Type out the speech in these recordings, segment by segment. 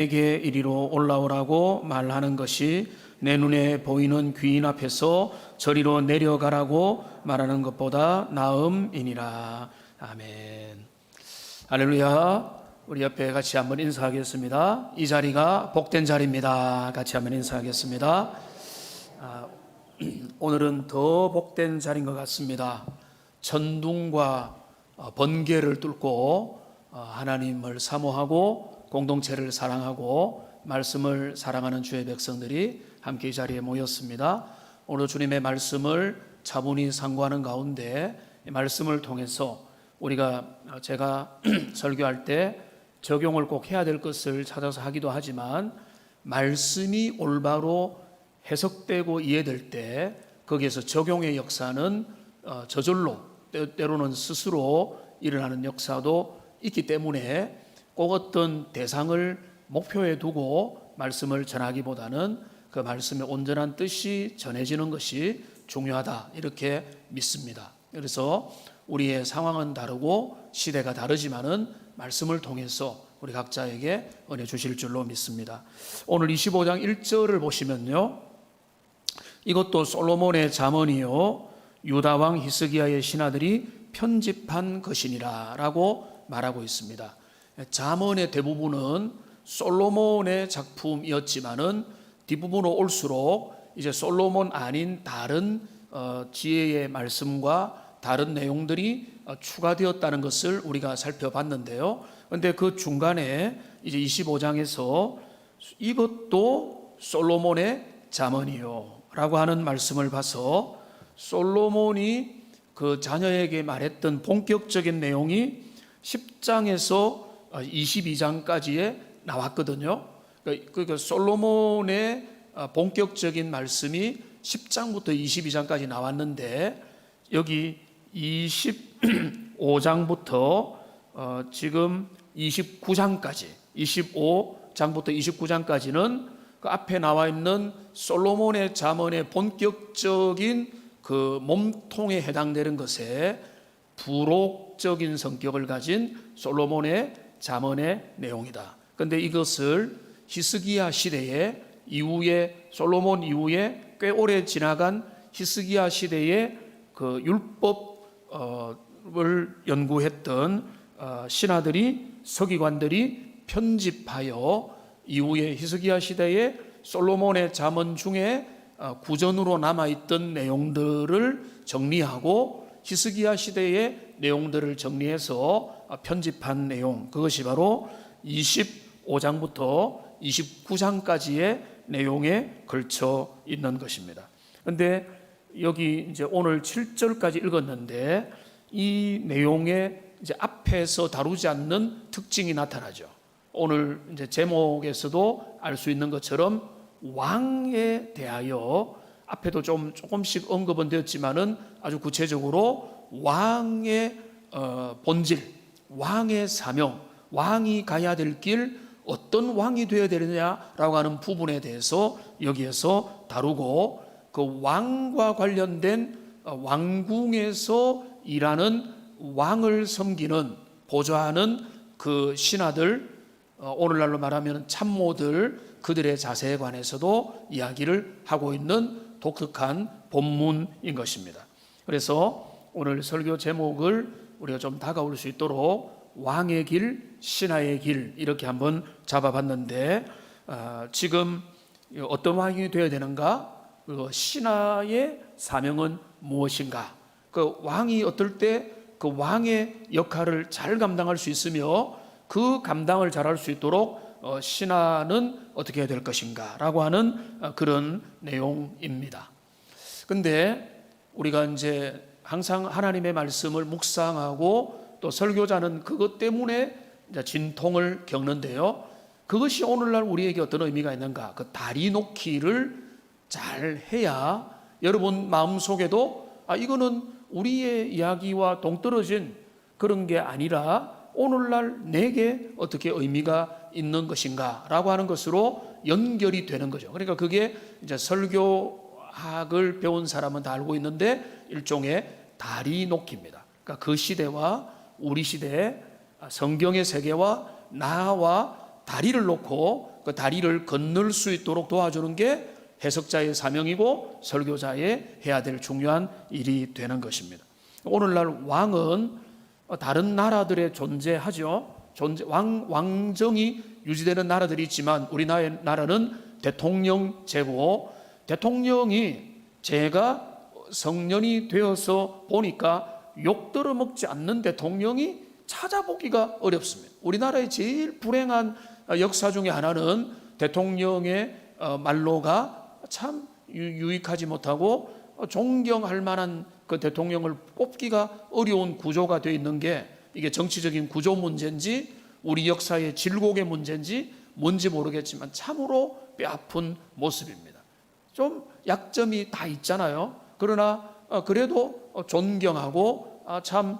내게 이리로 올라오라고 말하는 것이 내 눈에 보이는 귀인 앞에서 저리로 내려가라고 말하는 것보다 나음이니라. 아멘. 할렐루야. 우리 옆에 같이 한번 인사하겠습니다. 이 자리가 복된 자리입니다. 같이 한번 인사하겠습니다. 오늘은 더 복된 자리인 것 같습니다. 천둥과 번개를 뚫고 하나님을 사모하고 공동체를 사랑하고 말씀을 사랑하는 주의 백성들이 함께 이 자리에 모였습니다. 오늘 주님의 말씀을 차분히 상고하는 가운데 이 말씀을 통해서 제가 설교할 때 적용을 꼭 해야 될 것을 찾아서 하기도 하지만, 말씀이 올바로 해석되고 이해될 때 거기에서 적용의 역사는 저절로 때로는 스스로 일어나는 역사도 있기 때문에 꼭 어떤 대상을 목표에 두고 말씀을 전하기보다는 그 말씀의 온전한 뜻이 전해지는 것이 중요하다, 이렇게 믿습니다. 그래서 우리의 상황은 다르고 시대가 다르지만은 말씀을 통해서 우리 각자에게 은혜 주실 줄로 믿습니다. 오늘 25장 1절을 보시면요, 이것도 솔로몬의 잠언이요 유다 왕 히스기야의 신하들이 편집한 것이니라 라고 말하고 있습니다. 잠언의 대부분은 솔로몬의 작품이었지만은 뒷부분으로 올수록 이제 솔로몬 아닌 다른 지혜의 말씀과 다른 내용들이 추가되었다는 것을 우리가 살펴봤는데요. 그런데 그 중간에 이제 25장에서 이것도 솔로몬의 잠언이요 라고 하는 말씀을 봐서, 솔로몬이 그 자녀에게 말했던 본격적인 내용이 10장에서 22장까지에 나왔거든요. 그러니까 솔로몬의 본격적인 말씀이 10장부터 22장까지 나왔는데, 여기 25장부터 지금 29장까지, 25장부터 29장까지는 그 앞에 나와 있는 솔로몬의 잠언의 본격적인 그 몸통에 해당되는 것에 부록적인 성격을 가진 솔로몬의 잠언의 내용이다. 그런데 이것을 히스기야 시대에 이후에, 솔로몬 이후에 꽤 오래 지나간 히스기야 시대에 그 율법을 연구했던 신하들이, 서기관들이 편집하여 이후에 히스기야 시대에 솔로몬의 잠언 중에 구전으로 남아있던 내용들을 정리하고 히스기야 시대의 내용들을 정리해서 편집한 내용, 그것이 바로 25장부터 29장까지의 내용에 걸쳐 있는 것입니다. 그런데 여기 이제 오늘 7절까지 읽었는데 이 내용에 이제 앞에서 다루지 않는 특징이 나타나죠. 오늘 이제 제목에서도 알 수 있는 것처럼 왕에 대하여 앞에도 조금씩 언급은 되었지만은 아주 구체적으로 왕의 본질, 왕의 사명, 왕이 가야 될 길, 어떤 왕이 되어야 되느냐라고 하는 부분에 대해서 여기에서 다루고, 그 왕과 관련된 왕궁에서 일하는 왕을 섬기는, 보좌하는 그 신하들, 오늘날로 말하면 참모들, 그들의 자세에 관해서도 이야기를 하고 있는 독특한 본문인 것입니다. 그래서 오늘 설교 제목을 우리가 좀 다가올 수 있도록 왕의 길, 신하의 길, 이렇게 한번 잡아봤는데, 지금 어떤 왕이 되어야 되는가, 그리고 신하의 사명은 무엇인가, 그 왕이 어떨 때 그 왕의 역할을 잘 감당할 수 있으며 그 감당을 잘할 수 있도록 신하는 어떻게 해야 될 것인가 라고 하는 그런 내용입니다. 근데 우리가 이제 항상 하나님의 말씀을 묵상하고 또 설교자는 그것 때문에 이제 진통을 겪는데요, 그것이 오늘날 우리에게 어떤 의미가 있는가, 그 다리 놓기를 잘 해야 여러분 마음속에도 이거는 우리의 이야기와 동떨어진 그런 게 아니라 오늘날 내게 어떻게 의미가 있는 것인가 라고 하는 것으로 연결이 되는 거죠. 그러니까 그게 이제 설교학을 배운 사람은 다 알고 있는데 일종의 다리 놓기입니다. 그러니까 그 시대와 우리 시대의 성경의 세계와 나와 다리를 놓고 그 다리를 건널 수 있도록 도와주는 게 해석자의 사명이고 설교자의 해야 될 중요한 일이 되는 것입니다. 오늘날 왕은 다른 나라들에 존재하죠. 왕정이 유지되는 나라들이 있지만 우리나라는 대통령제고, 대통령이 제가 성년이 되어서 보니까 욕 들어먹지 않는 대통령이 찾아보기가 어렵습니다. 우리나라의 제일 불행한 역사 중에 하나는 대통령의 말로가 참 유익하지 못하고 존경할 만한 그 대통령을 뽑기가 어려운 구조가 되어 있는 게, 이게 정치적인 구조 문제인지 우리 역사의 질곡의 문제인지 뭔지 모르겠지만 참으로 뼈아픈 모습입니다. 좀 약점이 다 있잖아요. 그러나 그래도 존경하고 참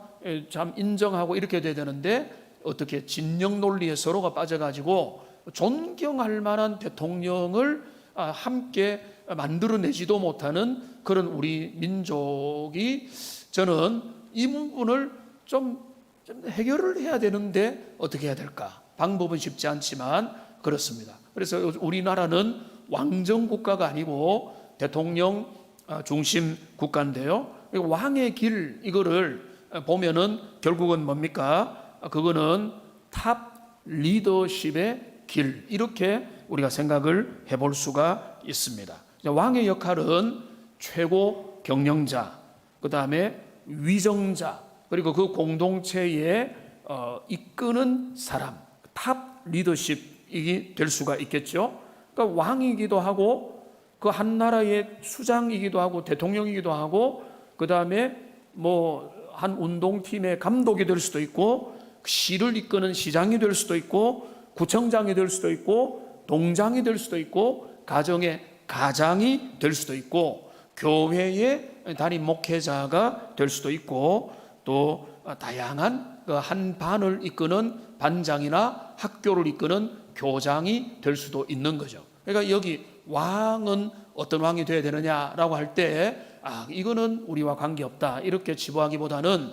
인정하고 이렇게 돼야 되는데, 어떻게 진영 논리에 서로가 빠져가지고 존경할 만한 대통령을 함께 만들어내지도 못하는 그런 우리 민족이, 저는 이 부분을 좀 해결을 해야 되는데 어떻게 해야 될까? 방법은 쉽지 않지만 그렇습니다. 그래서 우리나라는 왕정 국가가 아니고 대통령 중심 국가인데요, 왕의 길, 이거를 보면은 결국은 뭡니까? 그거는 탑 리더십의 길, 이렇게 우리가 생각을 해볼 수가 있습니다. 왕의 역할은 최고 경영자, 그 다음에 위정자, 그리고 그 공동체에 이끄는 사람, 탑 리더십이 될 수가 있겠죠. 그러니까 왕이기도 하고 그 한 나라의 수장이기도 하고 대통령이기도 하고, 그 다음에 뭐 한 운동팀의 감독이 될 수도 있고, 시를 이끄는 시장이 될 수도 있고, 구청장이 될 수도 있고, 동장이 될 수도 있고, 가정의 가장이 될 수도 있고, 교회의 담임 목회자가 될 수도 있고, 또 다양한 한 반을 이끄는 반장이나 학교를 이끄는 교장이 될 수도 있는 거죠. 그러니까 여기 왕은 어떤 왕이 되어야 되느냐라고 할 때, 이거는 우리와 관계없다 이렇게 치부하기보다는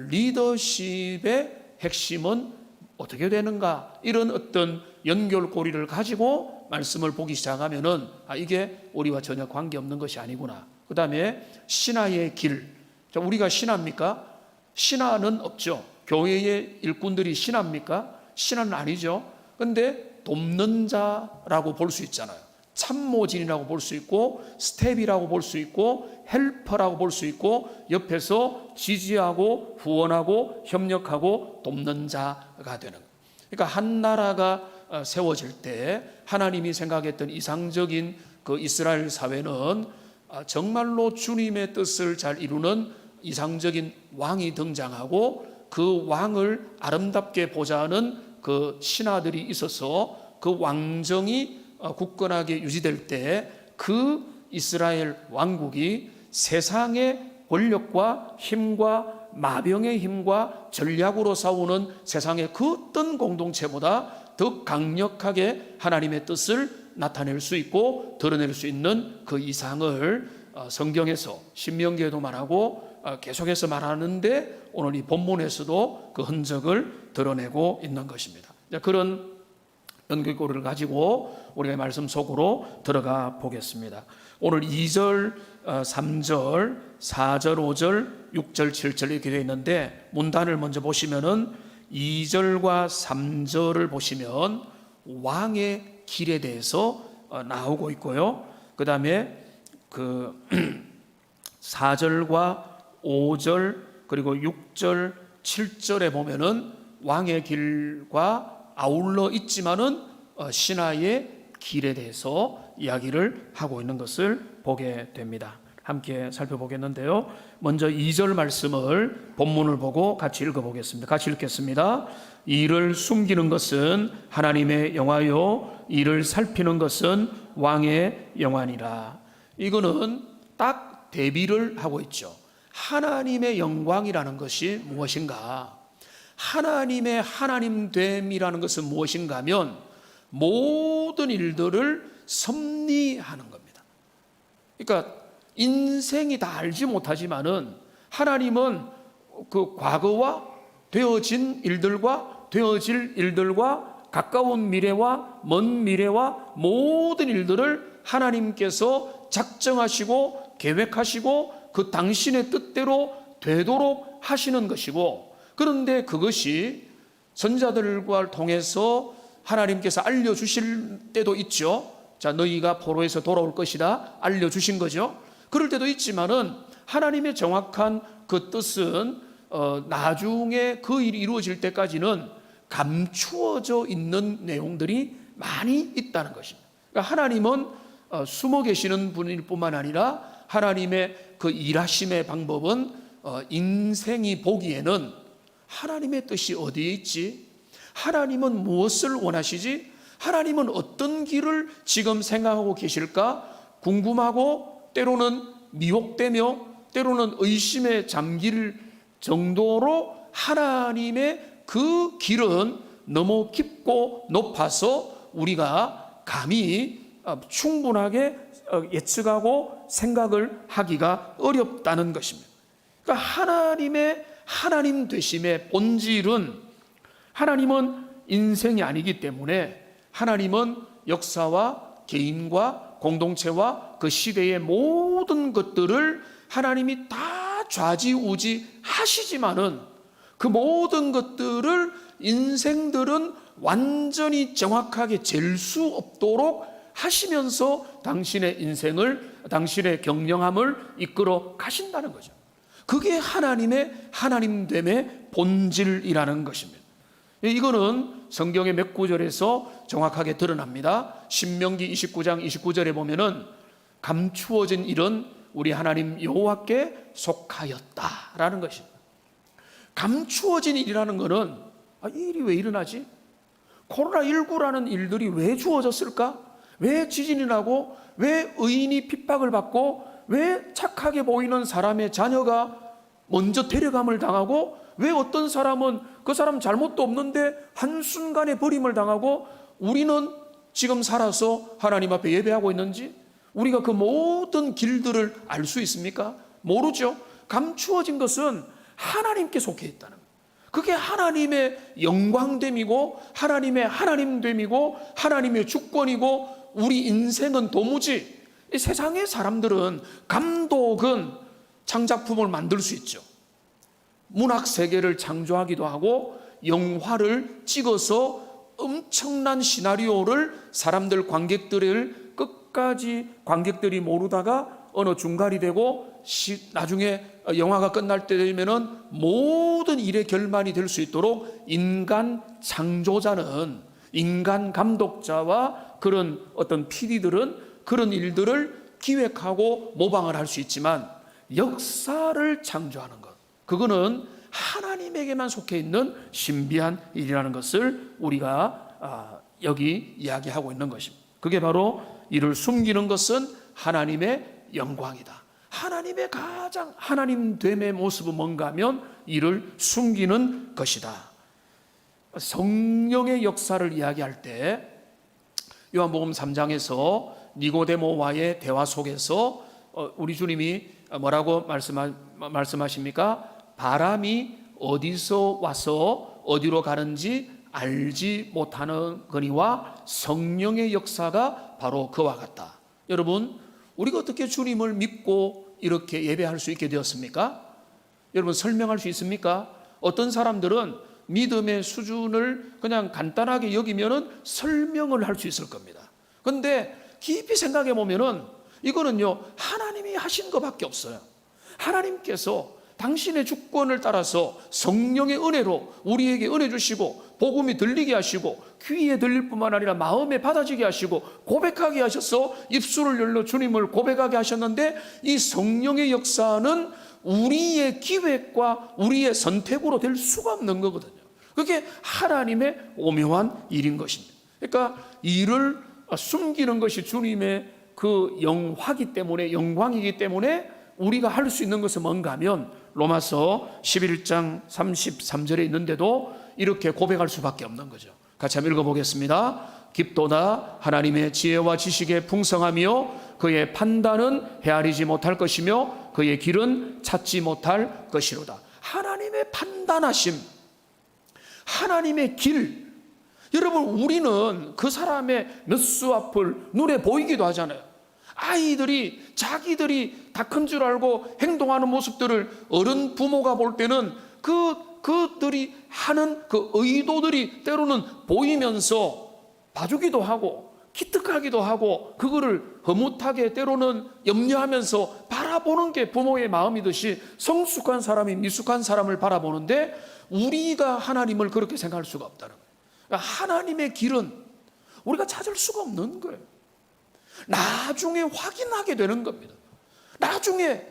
리더십의 핵심은 어떻게 되는가, 이런 어떤 연결고리를 가지고 말씀을 보기 시작하면은 이게 우리와 전혀 관계없는 것이 아니구나. 그 다음에 신하의 길. 우리가 신하입니까? 신하는 없죠. 교회의 일꾼들이 신하입니까? 신하는 아니죠. 근데 돕는 자라고 볼 수 있잖아요. 참모진이라고 볼 수 있고, 스텝이라고 볼 수 있고, 헬퍼라고 볼 수 있고, 옆에서 지지하고 후원하고 협력하고 돕는 자가 되는 거예요. 그러니까 한 나라가 세워질 때 하나님이 생각했던 이상적인 그 이스라엘 사회는 정말로 주님의 뜻을 잘 이루는 이상적인 왕이 등장하고, 그 왕을 아름답게 보자 하는 그 신하들이 있어서 그 왕정이 굳건하게 유지될 때, 그 이스라엘 왕국이 세상의 권력과 힘과 마병의 힘과 전략으로 싸우는 세상의 그 어떤 공동체보다 더 강력하게 하나님의 뜻을 나타낼 수 있고 드러낼 수 있는 그 이상을 성경에서 신명기에도 말하고 계속해서 말하는데, 오늘 이 본문에서도 그 흔적을 드러내고 있는 것입니다. 그런 연결고리를 가지고 우리가 말씀 속으로 들어가 보겠습니다. 오늘 2절, 3절, 4절, 5절, 6절, 7절 이렇게 되어 있는데, 문단을 먼저 보시면은 2절과 3절을 보시면 왕의 길에 대해서 나오고 있고요. 그 다음에 그 4절과 5절 그리고 6절, 7절에 보면은 왕의 길과 아울러 있지만은 신하의 길에 대해서 이야기를 하고 있는 것을 보게 됩니다. 함께 살펴보겠는데요, 먼저 2절 말씀을 본문을 보고 같이 읽어보겠습니다. 같이 읽겠습니다. 이를 숨기는 것은 하나님의 영화요, 이를 살피는 것은 왕의 영화니라. 이거는 딱 대비를 하고 있죠. 하나님의 영광이라는 것이 무엇인가, 하나님의 하나님됨이라는 것은 무엇인가 하면 모든 일들을 섭리하는 겁니다. 그러니까 인생이 다 알지 못하지만은 하나님은 그 과거와 되어진 일들과 되어질 일들과 가까운 미래와 먼 미래와 모든 일들을 하나님께서 작정하시고 계획하시고 그 당신의 뜻대로 되도록 하시는 것이고, 그런데 그것이 선자들과 통해서 하나님께서 알려주실 때도 있죠. 자, 너희가 포로에서 돌아올 것이다 알려주신 거죠. 그럴 때도 있지만은 하나님의 정확한 그 뜻은 나중에 그 일이 이루어질 때까지는 감추어져 있는 내용들이 많이 있다는 것입니다. 그러니까 하나님은 숨어 계시는 분일 뿐만 아니라 하나님의 그 일하심의 방법은 인생이 보기에는 하나님의 뜻이 어디에 있지? 하나님은 무엇을 원하시지? 하나님은 어떤 길을 지금 생각하고 계실까? 궁금하고 때로는 미혹되며 때로는 의심에 잠길 정도로 하나님의 그 길은 너무 깊고 높아서 우리가 감히 충분하게 예측하고 생각을 하기가 어렵다는 것입니다. 그러니까 하나님의 하나님 되심의 본질은, 하나님은 인생이 아니기 때문에 하나님은 역사와 개인과 공동체와 그 시대의 모든 것들을 하나님이 다 좌지우지 하시지만은 그 모든 것들을 인생들은 완전히 정확하게 잴 수 없도록 하시면서 당신의 인생을, 당신의 경영함을 이끌어 가신다는 거죠. 그게 하나님의 하나님됨의 본질이라는 것입니다. 이거는 성경의 몇 구절에서 정확하게 드러납니다. 신명기 29장 29절에 보면은 감추어진 일은 우리 하나님 여호와께 속하였다라는 것입니다. 감추어진 일이라는 것은 이 일이 왜 일어나지? 코로나19라는 일들이 왜 주어졌을까? 왜 지진이 나고, 왜 의인이 핍박을 받고, 왜 착하게 보이는 사람의 자녀가 먼저 데려감을 당하고, 왜 어떤 사람은 그 사람 잘못도 없는데 한순간에 버림을 당하고 우리는 지금 살아서 하나님 앞에 예배하고 있는지 우리가 그 모든 길들을 알 수 있습니까? 모르죠. 감추어진 것은 하나님께 속해 있다는 거예요. 그게 하나님의 영광됨이고 하나님의 하나님됨이고 하나님의 주권이고, 우리 인생은 도무지, 이 세상의 사람들은 감독은 창작품을 만들 수 있죠. 문학 세계를 창조하기도 하고 영화를 찍어서 엄청난 시나리오를 사람들, 관객들을 끝까지 관객들이 모르다가 어느 중간이 되고 나중에 영화가 끝날 때 되면은 모든 일의 결말이 될 수 있도록 인간 창조자는, 인간 감독자와 그런 어떤 PD들은 그런 일들을 기획하고 모방을 할 수 있지만 역사를 창조하는 것, 그거는 하나님에게만 속해 있는 신비한 일이라는 것을 우리가 여기 이야기하고 있는 것입니다. 그게 바로 이를 숨기는 것은 하나님의 영광이다. 하나님의 가장 하나님됨의 모습은 뭔가 하면 이를 숨기는 것이다. 성령의 역사를 이야기할 때 요한복음 3장에서 니고데모와의 대화 속에서 우리 주님이 뭐라고 말씀하십니까? 바람이 어디서 와서 어디로 가는지 알지 못하는 거니와 성령의 역사가 바로 그와 같다. 여러분, 우리가 어떻게 주님을 믿고 이렇게 예배할 수 있게 되었습니까? 여러분, 설명할 수 있습니까? 어떤 사람들은 믿음의 수준을 그냥 간단하게 여기면은 설명을 할 수 있을 겁니다. 그런데 깊이 생각해 보면은 이거는요, 하나님이 하신 것밖에 없어요. 하나님께서 당신의 주권을 따라서 성령의 은혜로 우리에게 은혜 주시고 복음이 들리게 하시고 귀에 들릴 뿐만 아니라 마음에 받아지게 하시고 고백하게 하셔서 입술을 열러 주님을 고백하게 하셨는데, 이 성령의 역사는 우리의 기획과 우리의 선택으로 될 수가 없는 거거든요. 그게 하나님의 오묘한 일인 것입니다. 그러니까 이를 숨기는 것이 주님의 그 영광이기 때문에 우리가 할 수 있는 것은 뭔가 하면 로마서 11장 33절에 있는데도 이렇게 고백할 수밖에 없는 거죠. 같이 한번 읽어보겠습니다. 깊도다 하나님의 지혜와 지식에 풍성하며 그의 판단은 헤아리지 못할 것이며 그의 길은 찾지 못할 것이로다. 하나님의 판단하심, 하나님의 길, 여러분, 우리는 그 사람의 몇 수 앞을 눈에 보이기도 하잖아요. 아이들이 자기들이 다 큰 줄 알고 행동하는 모습들을 어른 부모가 볼 때는 그들이 하는 그 의도들이 때로는 보이면서 봐주기도 하고 기특하기도 하고 그거를 흐뭇하게 때로는 염려하면서 바라보는 게 부모의 마음이듯이 성숙한 사람이 미숙한 사람을 바라보는데, 우리가 하나님을 그렇게 생각할 수가 없다는 거예요. 그러니까 하나님의 길은 우리가 찾을 수가 없는 거예요. 나중에 확인하게 되는 겁니다. 나중에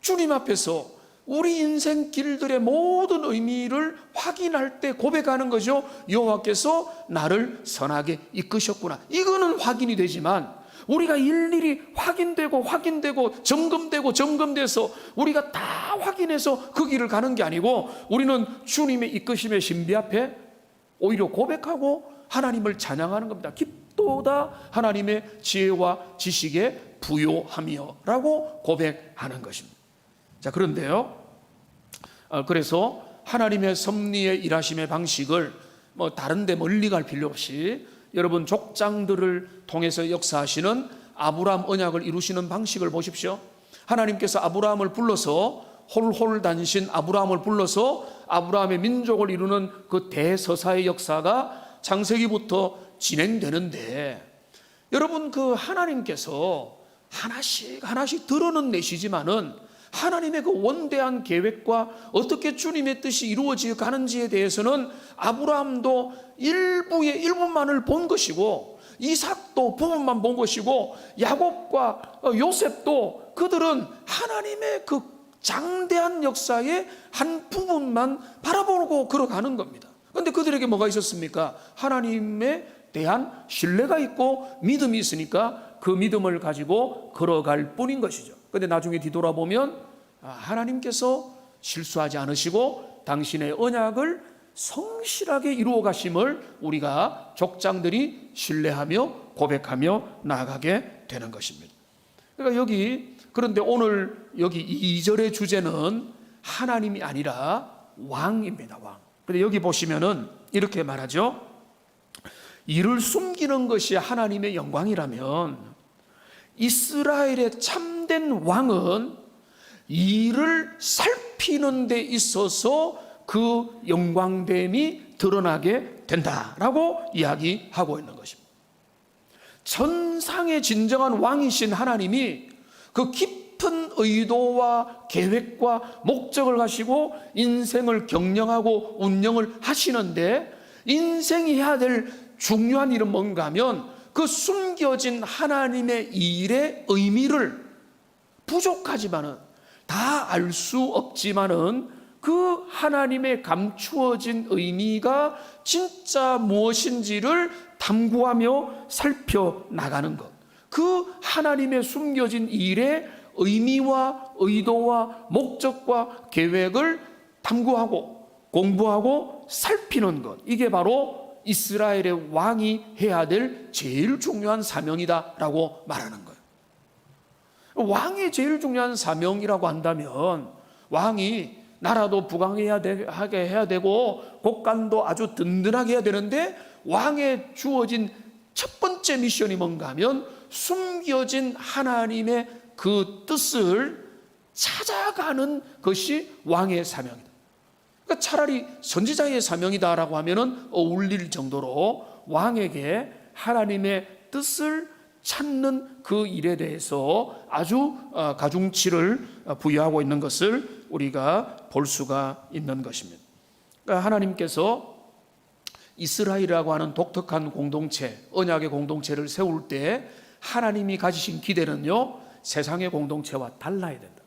주님 앞에서 우리 인생 길들의 모든 의미를 확인할 때 고백하는 거죠. 여호와께서 나를 선하게 이끄셨구나. 이거는 확인이 되지만 우리가 일일이 확인되고 점검돼서 우리가 다 확인해서 그 길을 가는 게 아니고, 우리는 주님의 이끄심의 신비 앞에 오히려 고백하고 하나님을 찬양하는 겁니다. 깊도다 하나님의 지혜와 지식에 부요하며 라고 고백하는 것입니다. 자, 그런데요, 그래서 하나님의 섭리의 일하심의 방식을 다른 데 멀리 갈 필요 없이 여러분 족장들을 통해서 역사하시는 아브라함 언약을 이루시는 방식을 보십시오. 하나님께서 아브라함을 불러서, 홀홀단신 아브라함을 불러서 아브라함의 민족을 이루는 그 대서사의 역사가 창세기부터 진행되는데, 여러분 그 하나님께서 하나씩 드러는 내시지만은 하나님의 그 원대한 계획과 어떻게 주님의 뜻이 이루어져 가는지에 대해서는 아브라함도 일부만을 본 것이고, 이삭도 부분만 본 것이고, 야곱과 요셉도 그들은 하나님의 그 장대한 역사의 한 부분만 바라보고 걸어가는 겁니다. 그런데 그들에게 뭐가 있었습니까? 하나님에 대한 신뢰가 있고 믿음이 있으니까 그 믿음을 가지고 걸어갈 뿐인 것이죠. 그런데 나중에 뒤돌아보면 하나님께서 실수하지 않으시고 당신의 언약을 성실하게 이루어 가심을 우리가 족장들이 신뢰하며 고백하며 나아가게 되는 것입니다. 그러니까 그런데 오늘 여기 2절의 주제는 하나님이 아니라 왕입니다. 왕. 근데 여기 보시면은 이렇게 말하죠. 이를 숨기는 것이 하나님의 영광이라면 이스라엘의 참된 왕은 이를 살피는 데 있어서 그 영광됨이 드러나게 된다라고 이야기하고 있는 것입니다. 천상의 진정한 왕이신 하나님이 그 깊은 의도와 계획과 목적을 가지고 인생을 경영하고 운영을 하시는데, 인생이 해야 될 중요한 일은 뭔가 하면 그 숨겨진 하나님의 일의 의미를 부족하지만은 다 알 수 없지만은 그 하나님의 감추어진 의미가 진짜 무엇인지를 탐구하며 살펴나가는 것, 그 하나님의 숨겨진 일의 의미와 의도와 목적과 계획을 탐구하고 공부하고 살피는 것, 이게 바로 이스라엘의 왕이 해야 될 제일 중요한 사명이다라고 말하는 거예요. 왕이 제일 중요한 사명이라고 한다면 왕이 나라도 부강하게 해야 되고 국간도 아주 든든하게 해야 되는데, 왕에 주어진 첫 번째 미션이 뭔가 하면 숨겨진 하나님의 그 뜻을 찾아가는 것이 왕의 사명이다. 그러니까 차라리 선지자의 사명이다라고 하면은 어울릴 정도로 왕에게 하나님의 뜻을 찾는 그 일에 대해서 아주 가중치를 부여하고 있는 것을 우리가 볼 수가 있는 것입니다. 그러니까 하나님께서 이스라엘이라고 하는 독특한 공동체, 언약의 공동체를 세울 때 하나님이 가지신 기대는요, 세상의 공동체와 달라야 된다.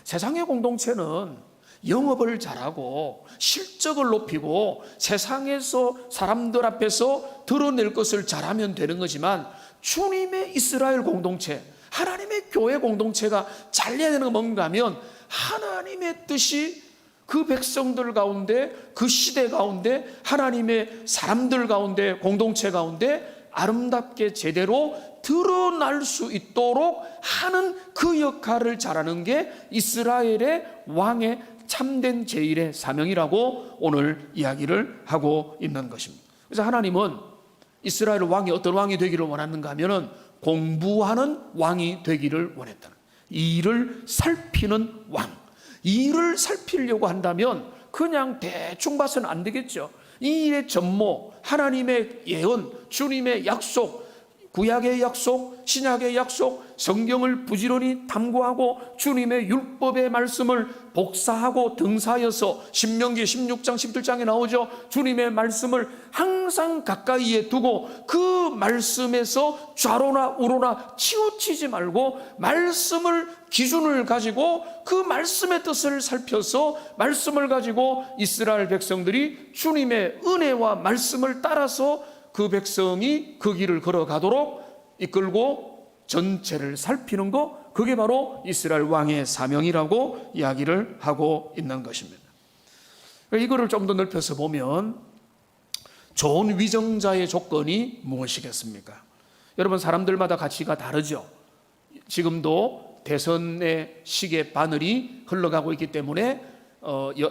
세상의 공동체는 영업을 잘하고 실적을 높이고 세상에서 사람들 앞에서 드러낼 것을 잘하면 되는 거지만, 주님의 이스라엘 공동체, 하나님의 교회 공동체가 잘해야 되는 건 뭔가 하면 하나님의 뜻이 그 백성들 가운데, 그 시대 가운데, 하나님의 사람들 가운데, 공동체 가운데 아름답게 제대로 드러날 수 있도록 하는 그 역할을 잘하는 게 이스라엘의 왕의 참된 제일의 사명이라고 오늘 이야기를 하고 있는 것입니다. 그래서 하나님은 이스라엘 왕이 어떤 왕이 되기를 원하는가 하면은 공부하는 왕이 되기를 원했다는, 일을 살피는 왕. 일을 살피려고 한다면 그냥 대충 봐서는 안 되겠죠. 이 일의 전모, 하나님의 예언, 주님의 약속, 구약의 약속, 신약의 약속, 성경을 부지런히 탐구하고 주님의 율법의 말씀을 복사하고 등사해서 신명기 16장 17장에 나오죠. 주님의 말씀을 항상 가까이에 두고 그 말씀에서 좌로나 우로나 치우치지 말고 말씀을 기준을 가지고 그 말씀의 뜻을 살펴서 말씀을 가지고 이스라엘 백성들이 주님의 은혜와 말씀을 따라서 그 백성이 그 길을 걸어가도록 이끌고 전체를 살피는 것, 그게 바로 이스라엘 왕의 사명이라고 이야기를 하고 있는 것입니다. 이거를 좀 더 넓혀서 보면 좋은 위정자의 조건이 무엇이겠습니까? 여러분, 사람들마다 가치가 다르죠. 지금도 대선의 시계 바늘이 흘러가고 있기 때문에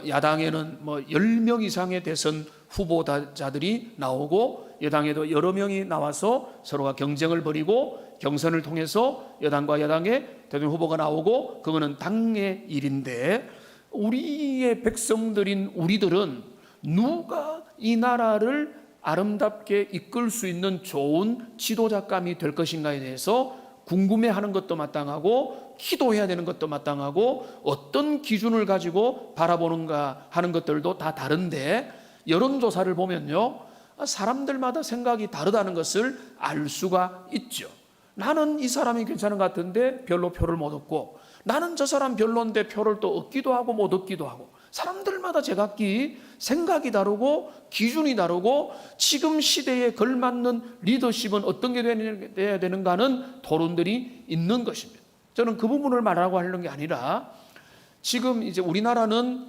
야당에는 10명 이상의 대선 후보자들이 나오고 여당에도 여러 명이 나와서 서로가 경쟁을 벌이고 경선을 통해서 여당과 여당의 대통령 후보가 나오고 그거는 당의 일인데, 우리의 백성들인 우리들은 누가 이 나라를 아름답게 이끌 수 있는 좋은 지도자감이 될 것인가에 대해서 궁금해하는 것도 마땅하고 기도해야 되는 것도 마땅하고 어떤 기준을 가지고 바라보는가 하는 것들도 다 다른데, 여론조사를 보면요, 사람들마다 생각이 다르다는 것을 알 수가 있죠. 나는 이 사람이 괜찮은 것 같은데 별로 표를 못 얻고, 나는 저 사람 별로인데 표를 또 얻기도 하고 못 얻기도 하고, 사람들마다 제각기 생각이 다르고 기준이 다르고 지금 시대에 걸맞는 리더십은 어떤 게 돼야 되는가는 토론들이 있는 것입니다. 저는 그 부분을 말하고 하는 게 아니라, 지금 이제 우리나라는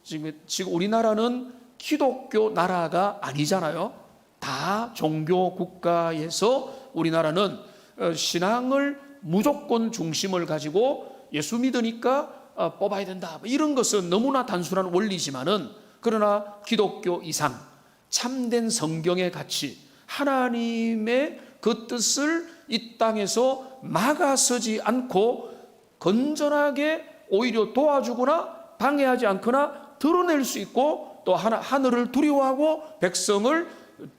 지금 우리나라는 기독교 나라가 아니잖아요. 다 종교 국가에서 우리나라는 신앙을 무조건 중심을 가지고 예수 믿으니까 뽑아야 된다, 이런 것은 너무나 단순한 원리지만은, 그러나 기독교 이상 참된 성경의 가치, 하나님의 그 뜻을 이 땅에서 막아서지 않고 건전하게 오히려 도와주거나 방해하지 않거나 드러낼 수 있고, 또 하늘을 두려워하고 백성을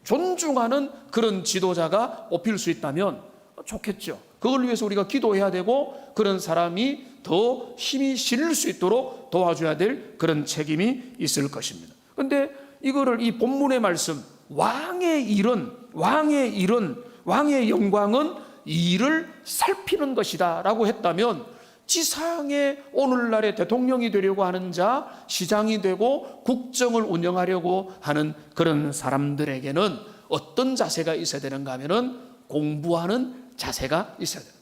존중하는 그런 지도자가 뽑힐 수 있다면 좋겠죠. 그걸 위해서 우리가 기도해야 되고, 그런 사람이 더 힘이 실릴 수 있도록 도와줘야 될 그런 책임이 있을 것입니다. 그런데 이거를, 이 본문의 말씀, 왕의 일은, 왕의 영광은 일을 살피는 것이다 라고 했다면, 지상의 오늘날의 대통령이 되려고 하는 자, 시장이 되고 국정을 운영하려고 하는 그런 사람들에게는 어떤 자세가 있어야 되는가 하면은 공부하는 자세가 있어야 돼요.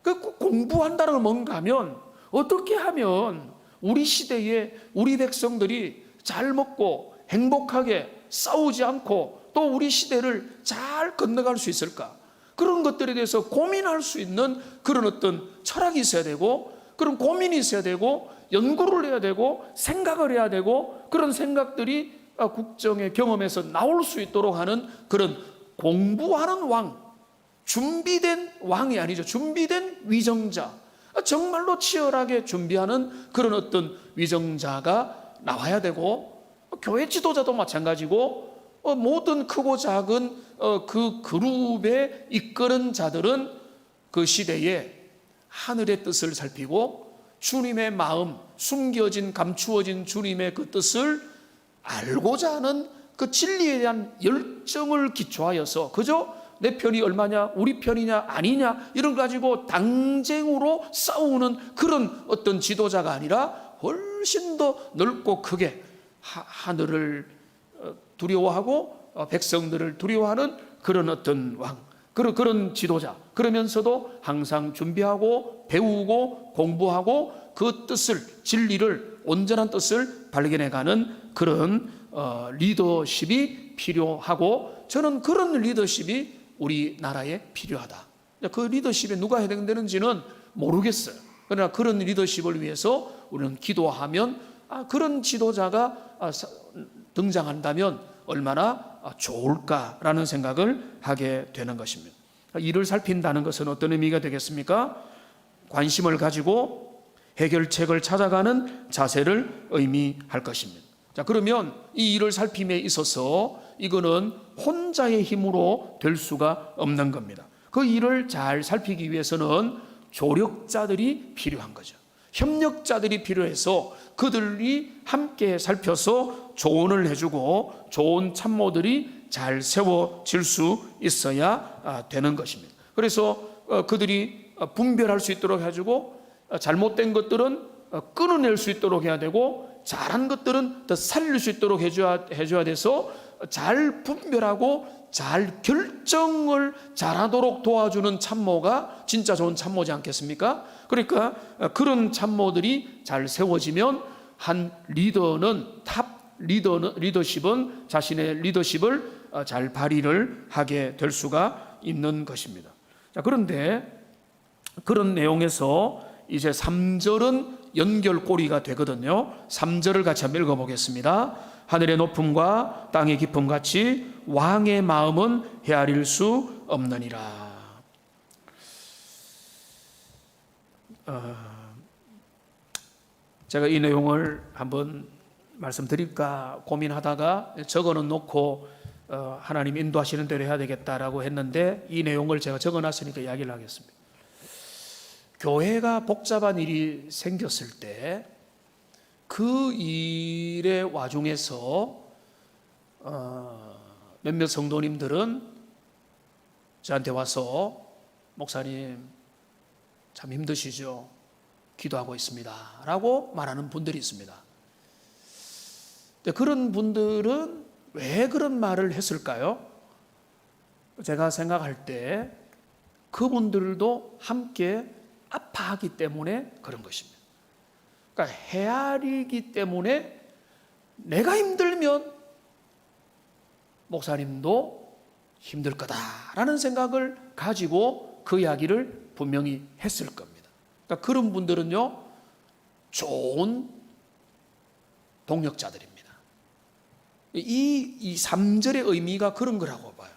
그 공부한다는 건 뭔가 하면, 어떻게 하면 우리 시대에 우리 백성들이 잘 먹고 행복하게 싸우지 않고 또 우리 시대를 잘 건너갈 수 있을까? 그런 것들에 대해서 고민할 수 있는 그런 어떤 철학이 있어야 되고, 그런 고민이 있어야 되고, 연구를 해야 되고, 생각을 해야 되고, 그런 생각들이 국정의 경험에서 나올 수 있도록 하는 그런 공부하는 왕, 준비된 왕이 아니죠. 준비된 위정자, 정말로 치열하게 준비하는 그런 어떤 위정자가 나와야 되고, 교회 지도자도 마찬가지고, 모든 크고 작은 그 그룹에 이끄는 자들은 그 시대에 하늘의 뜻을 살피고 주님의 마음, 숨겨진 감추어진 주님의 그 뜻을 알고자 하는 그 진리에 대한 열정을 기초하여서 그저 내 편이 얼마냐, 우리 편이냐 아니냐 이런 거 가지고 당쟁으로 싸우는 그런 어떤 지도자가 아니라 훨씬 더 넓고 크게 하늘을 두려워하고 백성들을 두려워하는 그런 어떤 왕, 그런 지도자, 그러면서도 항상 준비하고 배우고 공부하고 그 뜻을, 진리를, 온전한 뜻을 발견해가는 그런 리더십이 필요하고, 저는 그런 리더십이 우리나라에 필요하다. 그 리더십에 누가 해당되는지는 모르겠어요. 그러나 그런 리더십을 위해서 우리는 기도하면 그런 지도자가 등장한다면 얼마나 좋을까라는 생각을 하게 되는 것입니다. 이를 살핀다는 것은 어떤 의미가 되겠습니까? 관심을 가지고 해결책을 찾아가는 자세를 의미할 것입니다. 자, 그러면 이 일을 살핌에 있어서 이거는 혼자의 힘으로 될 수가 없는 겁니다. 그 일을 잘 살피기 위해서는 조력자들이 필요한 거죠. 협력자들이 필요해서 그들이 함께 살펴서 조언을 해주고 좋은 참모들이 잘 세워질 수 있어야 되는 것입니다. 그래서 그들이 분별할 수 있도록 해주고 잘못된 것들은 끊어낼 수 있도록 해야 되고 잘한 것들은 더 살릴 수 있도록 해줘야 돼서 잘 분별하고 잘 결정을 잘하도록 도와주는 참모가 진짜 좋은 참모지 않겠습니까? 그러니까 그런 참모들이 잘 세워지면 한 리더십은 자신의 리더십을 잘 발휘를 하게 될 수가 있는 것입니다. 자, 그런데 그런 내용에서 이제 3절은 연결고리가 되거든요. 3절을 같이 한번 읽어보겠습니다. 하늘의 높음과 땅의 깊음 같이 왕의 마음은 헤아릴 수 없느니라. 제가 이 내용을 한번 말씀드릴까 고민하다가 적어는 놓고 하나님 인도하시는 대로 해야 되겠다라고 했는데 이 내용을 제가 적어놨으니까 이야기를 하겠습니다. 교회가 복잡한 일이 생겼을 때 그 일의 와중에서 몇몇 성도님들은 저한테 와서 목사님 참 힘드시죠? 기도하고 있습니다 라고 말하는 분들이 있습니다. 그런 분들은 왜 그런 말을 했을까요? 제가 생각할 때 그분들도 함께 아파하기 때문에 그런 것입니다. 그러니까 헤아리기 때문에 내가 힘들면 목사님도 힘들 거다라는 생각을 가지고 그 이야기를 분명히 했을 겁니다. 그러니까 그런 분들은요, 좋은 동력자들입니다. 이 3절의 의미가 그런 거라고 봐요.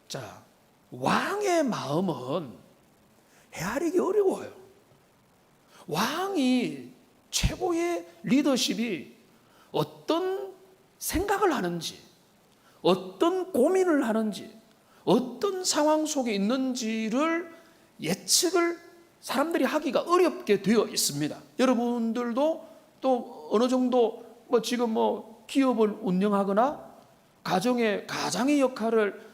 자, 왕의 마음은 헤아리기 어려워요. 왕이 최고의 리더십이 어떤 생각을 하는지, 어떤 고민을 하는지, 어떤 상황 속에 있는지를 예측을 사람들이 하기가 어렵게 되어 있습니다. 여러분들도 또 어느 정도 지금 기업을 운영하거나 가장의 역할을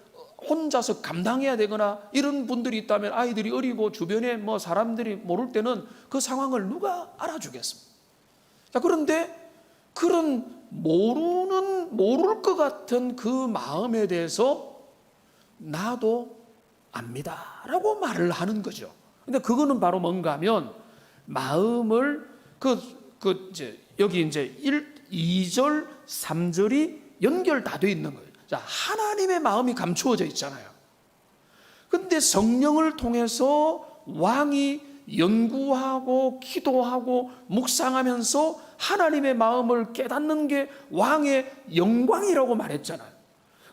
혼자서 감당해야 되거나 이런 분들이 있다면 아이들이 어리고 주변에 사람들이 모를 때는 그 상황을 누가 알아주겠습니까? 자, 그런데 그런 모를 것 같은 그 마음에 대해서 나도 압니다 라고 말을 하는 거죠. 근데 그거는 바로 뭔가 하면 마음을 여기 이제 2절, 3절이 연결 다 돼 있는 거예요. 자, 하나님의 마음이 감추어져 있잖아요. 근데 성령을 통해서 왕이 연구하고 기도하고 묵상하면서 하나님의 마음을 깨닫는 게 왕의 영광이라고 말했잖아요.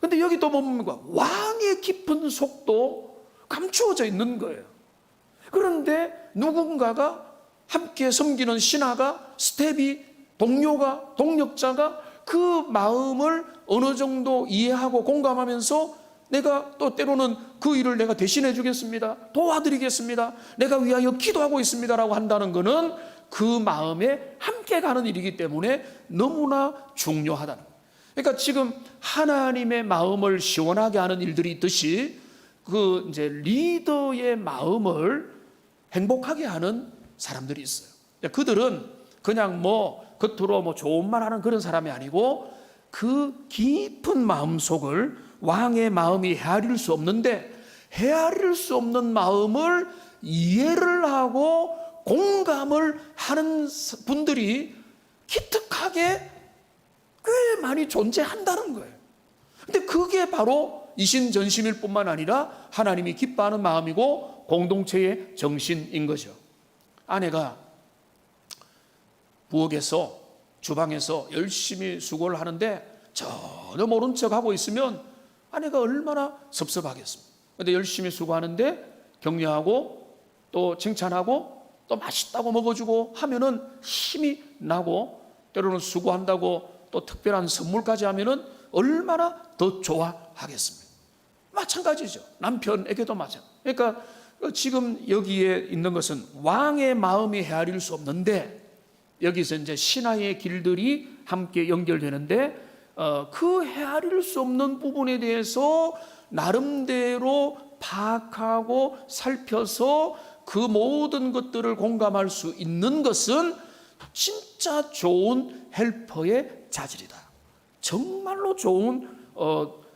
근데 여기 또 뭡니까? 왕의 깊은 속도 감추어져 있는 거예요. 그런데 누군가가 함께 섬기는 신하가, 스텝이, 동료가, 동력자가 그 마음을 어느 정도 이해하고 공감하면서 내가 또 때로는 그 일을 내가 대신해 주겠습니다, 도와드리겠습니다, 내가 위하여 기도하고 있습니다라고 한다는 것은 그 마음에 함께 가는 일이기 때문에 너무나 중요하다는 거예요. 그러니까 지금 하나님의 마음을 시원하게 하는 일들이 있듯이 그 이제 리더의 마음을 행복하게 하는 사람들이 있어요. 그들은 그냥 겉으로 좋은 말 하는 그런 사람이 아니고 그 깊은 마음속을 왕의 마음이 헤아릴 수 없는데 헤아릴 수 없는 마음을 이해를 하고 공감을 하는 분들이 기특하게 꽤 많이 존재한다는 거예요. 근데 그게 바로 이신전심일 뿐만 아니라 하나님이 기뻐하는 마음이고 공동체의 정신인 거죠. 아내가 부엌에서 주방에서 열심히 수고를 하는데 전혀 모른 척하고 있으면 아내가 얼마나 섭섭하겠습니까? 근데 열심히 수고하는데 격려하고 또 칭찬하고 또 맛있다고 먹어주고 하면은 힘이 나고, 때로는 수고한다고 또 특별한 선물까지 하면은 얼마나 더 좋아하겠습니까? 마찬가지죠. 남편에게도 마찬가지. 그러니까 지금 여기에 있는 것은 왕의 마음이 헤아릴 수 없는데, 여기서 이제 신하의 길들이 함께 연결되는데, 그 헤아릴 수 없는 부분에 대해서 나름대로 파악하고 살펴서 그 모든 것들을 공감할 수 있는 것은 진짜 좋은 헬퍼의 자질이다. 정말로 좋은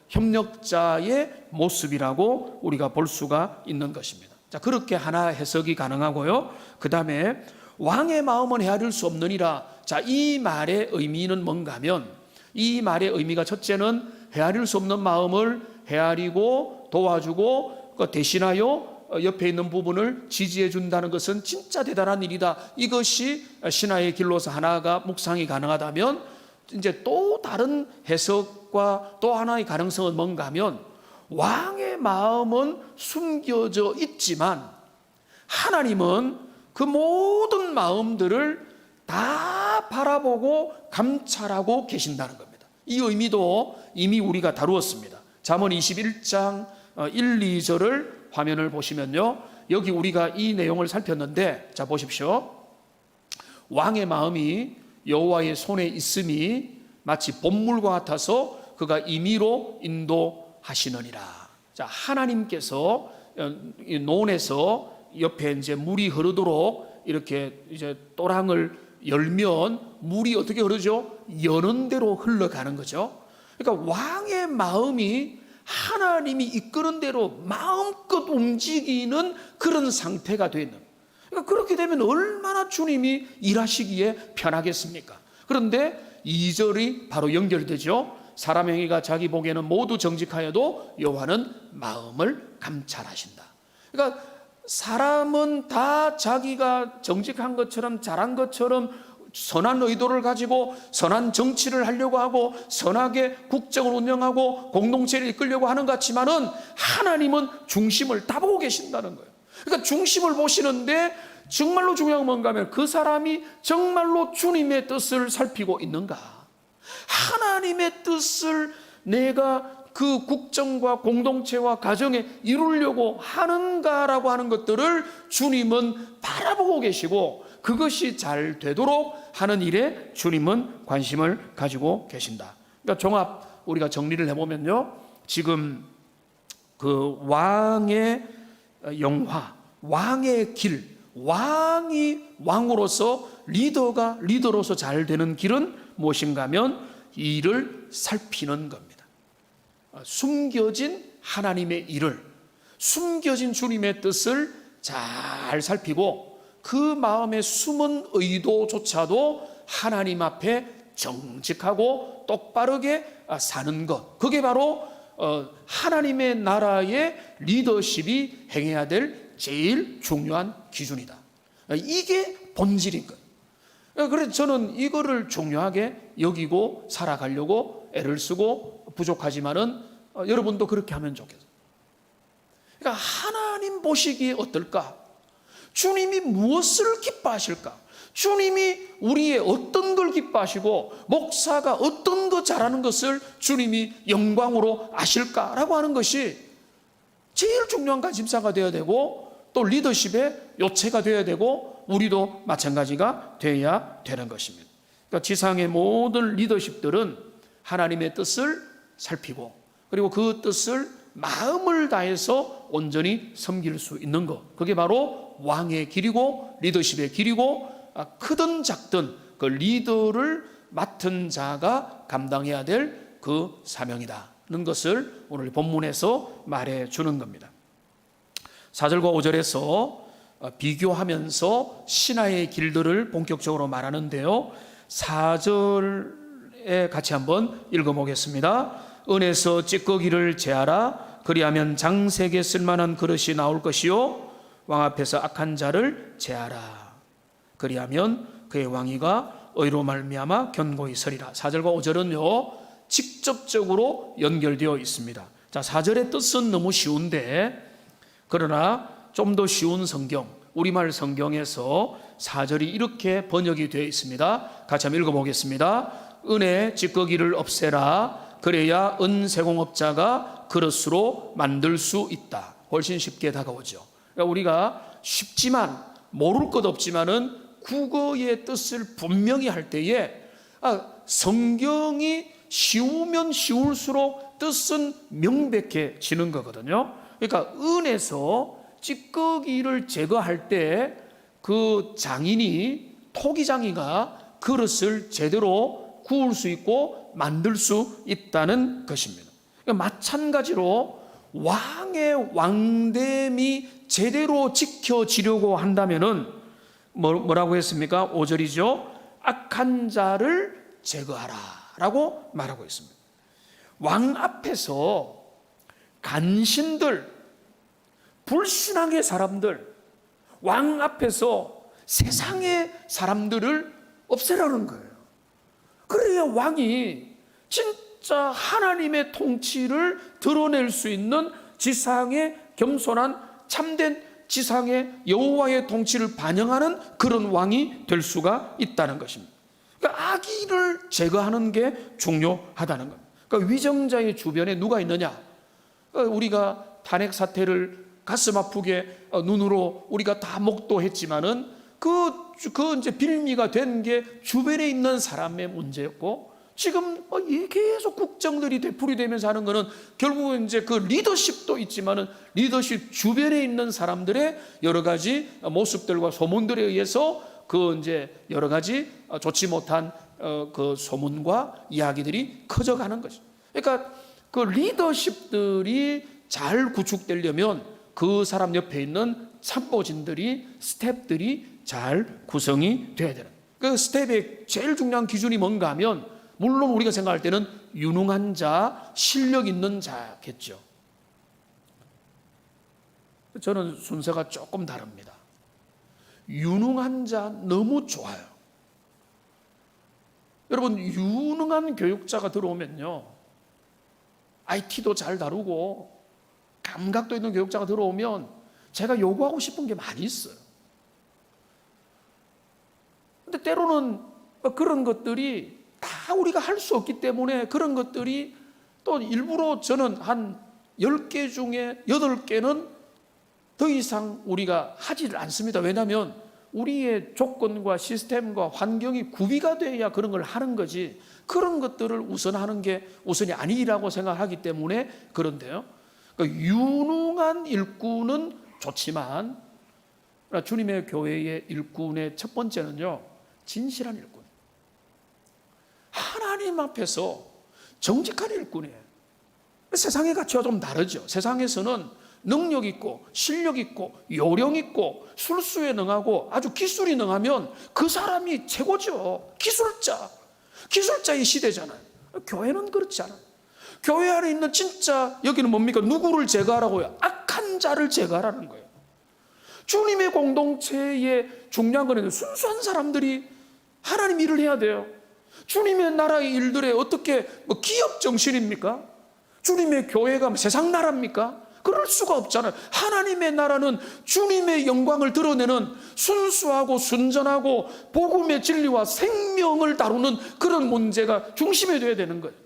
협력자의 모습이라고 우리가 볼 수가 있는 것입니다. 자, 그렇게 하나 해석이 가능하고요. 그 다음에 왕의 마음은 헤아릴 수 없느니라. 자, 이 말의 의미는 뭔가 하면, 이 말의 의미가 첫째는 헤아릴 수 없는 마음을 헤아리고 도와주고 대신하여 옆에 있는 부분을 지지해 준다는 것은 진짜 대단한 일이다. 이것이 신하의 길로서 하나가 묵상이 가능하다면, 이제 또 다른 해석과 또 하나의 가능성은 뭔가 하면, 왕의 마음은 숨겨져 있지만 하나님은 그 모든 마음들을 다 바라보고 감찰하고 계신다는 겁니다. 이 의미도 이미 우리가 다루었습니다. 잠언 21장 1, 2절을 화면을 보시면요, 여기 우리가 이 내용을 살폈는데, 자 보십시오. 왕의 마음이 여호와의 손에 있음이 마치 봇물과 같아서 그가 임의로 인도하시느니라. 자, 하나님께서 논에서 옆에 이제 물이 흐르도록 이렇게 이제 또랑을 열면 물이 어떻게 흐르죠? 여는 대로 흘러가는 거죠. 그러니까 왕의 마음이 하나님이 이끄는 대로 마음껏 움직이는 그런 상태가 되는, 그러니까 그렇게 되면 얼마나 주님이 일하시기에 편하겠습니까? 그런데 2절이 바로 연결되죠. 사람 행위가 자기 보기에는 모두 정직하여도 여호와는 마음을 감찰하신다. 그러니까 사람은 다 자기가 정직한 것처럼 잘한 것처럼 선한 의도를 가지고 선한 정치를 하려고 하고 선하게 국정을 운영하고 공동체를 이끌려고 하는 것 같지만은 하나님은 중심을 다 보고 계신다는 거예요. 그러니까 중심을 보시는데 정말로 중요한 건 뭔가 하면 그 사람이 정말로 주님의 뜻을 살피고 있는가, 하나님의 뜻을 내가 그 국정과 공동체와 가정에 이루려고 하는가라고 하는 것들을 주님은 바라보고 계시고, 그것이 잘 되도록 하는 일에 주님은 관심을 가지고 계신다. 그러니까 종합 우리가 정리를 해보면요, 지금 그 왕의 영화, 왕의 길, 왕이 왕으로서 리더가 리더로서 잘 되는 길은 무엇인가 하면 이를 살피는 겁니다. 숨겨진 하나님의 일을, 숨겨진 주님의 뜻을 잘 살피고 그 마음의 숨은 의도조차도 하나님 앞에 정직하고 똑바르게 사는 것, 그게 바로 하나님의 나라의 리더십이 행해야 될 제일 중요한 기준이다. 이게 본질인 거예요. 그래서 저는 이거를 중요하게 여기고 살아가려고 애를 쓰고, 부족하지만은 여러분도 그렇게 하면 좋겠어요. 그러니까 하나님 보시기에 어떨까? 주님이 무엇을 기뻐하실까? 주님이 우리의 어떤 걸 기뻐하시고 목사가 어떤 거 잘하는 것을 주님이 영광으로 아실까라고 하는 것이 제일 중요한 관심사가 되어야 되고, 또 리더십의 요체가 되어야 되고, 우리도 마찬가지가 되어야 되는 것입니다. 그러니까 지상의 모든 리더십들은 하나님의 뜻을 살피고, 그리고 그 뜻을 마음을 다해서 온전히 섬길 수 있는 것, 그게 바로 왕의 길이고 리더십의 길이고, 크든 작든 그 리더를 맡은 자가 감당해야 될 그 사명이다는 것을 오늘 본문에서 말해 주는 겁니다. 4절과 5절에서 비교하면서 신하의 길들을 본격적으로 말하는데요, 4절에 같이 한번 읽어보겠습니다. 은에서 찌꺼기를 제하라. 그리하면 장색에 쓸만한 그릇이 나올 것이요, 왕 앞에서 악한 자를 제하라. 그리하면 그의 왕위가 의로 말미암아 견고히 서리라. 4절과 5절은요 직접적으로 연결되어 있습니다. 자, 4절의 뜻은 너무 쉬운데, 그러나 좀 더 쉬운 성경, 우리말 성경에서 4절이 이렇게 번역이 되어 있습니다. 같이 한번 읽어보겠습니다. 은혜 찌꺼기를 없애라. 그래야 은세공업자가 그릇으로 만들 수 있다. 훨씬 쉽게 다가오죠. 그러니까 우리가 쉽지만 모를 것 없지만은 국어의 뜻을 분명히 할 때에 성경이 쉬우면 쉬울수록 뜻은 명백해지는 거거든요. 그러니까 은에서 찌꺼기를 제거할 때 그 장인이, 토기장이가 그릇을 제대로 구울 수 있고 만들 수 있다는 것입니다. 그러니까 마찬가지로 왕의 왕됨이 제대로 지켜지려고 한다면은 뭐라고 했습니까? 5절이죠. 악한 자를 제거하라 라고 말하고 있습니다. 왕 앞에서 간신들, 불신앙의 사람들, 왕 앞에서 세상의 사람들을 없애라는 거예요. 그래야 왕이 진짜 하나님의 통치를 드러낼 수 있는 지상의 겸손한 참된 지상의 여호와의 통치를 반영하는 그런 왕이 될 수가 있다는 것입니다. 그러니까 악의를 제거하는 게 중요하다는 겁니다. 그러니까 위정자의 주변에 누가 있느냐? 우리가 탄핵 사태를 가슴 아프게 눈으로 우리가 다 목도했지만은 그 이제 빌미가 된 게 주변에 있는 사람의 문제였고, 지금 계속 국정들이 되풀이되면서 하는 거는 결국은 이제 그 리더십도 있지만은 리더십 주변에 있는 사람들의 여러 가지 모습들과 소문들에 의해서 그 이제 여러 가지 좋지 못한 그 소문과 이야기들이 커져가는 거죠. 그러니까 그 리더십들이 잘 구축되려면 그 사람 옆에 있는 참모진들이, 스텝들이 잘 구성이 돼야 되는. 그 스텝의 제일 중요한 기준이 뭔가 하면, 물론 우리가 생각할 때는 유능한 자, 실력 있는 자겠죠. 저는 순서가 조금 다릅니다. 유능한 자 너무 좋아요. 여러분, 유능한 교육자가 들어오면요, IT도 잘 다루고 감각도 있는 교육자가 들어오면 제가 요구하고 싶은 게 많이 있어요. 근데 때로는 그런 것들이 다 우리가 할 수 없기 때문에 그런 것들이 또 일부러 저는 한 10개 중에 8개는 더 이상 우리가 하지를 않습니다. 왜냐하면 우리의 조건과 시스템과 환경이 구비가 돼야 그런 걸 하는 거지, 그런 것들을 우선하는 게 우선이 아니라고 생각하기 때문에 그런데요. 그러니까 유능한 일꾼은 좋지만 주님의 교회의 일꾼의 첫 번째는요, 진실한 일꾼. 하나님 앞에서 정직한 일꾼이에요. 세상의 가치와 좀 다르죠. 세상에서는 능력 있고 실력 있고 요령 있고 술수에 능하고 아주 기술이 능하면 그 사람이 최고죠. 기술자의 시대잖아요. 교회는 그렇지 않아요. 교회 안에 있는 진짜, 여기는 뭡니까? 누구를 제거하라고요? 악한 자를 제거하라는 거예요. 주님의 공동체의 중요한 거는 순수한 사람들이 하나님 일을 해야 돼요. 주님의 나라의 일들에 어떻게 기업 정신입니까? 주님의 교회가 세상 나라입니까? 그럴 수가 없잖아요. 하나님의 나라는 주님의 영광을 드러내는 순수하고 순전하고 복음의 진리와 생명을 다루는 그런 문제가 중심에 돼야 되는 거예요.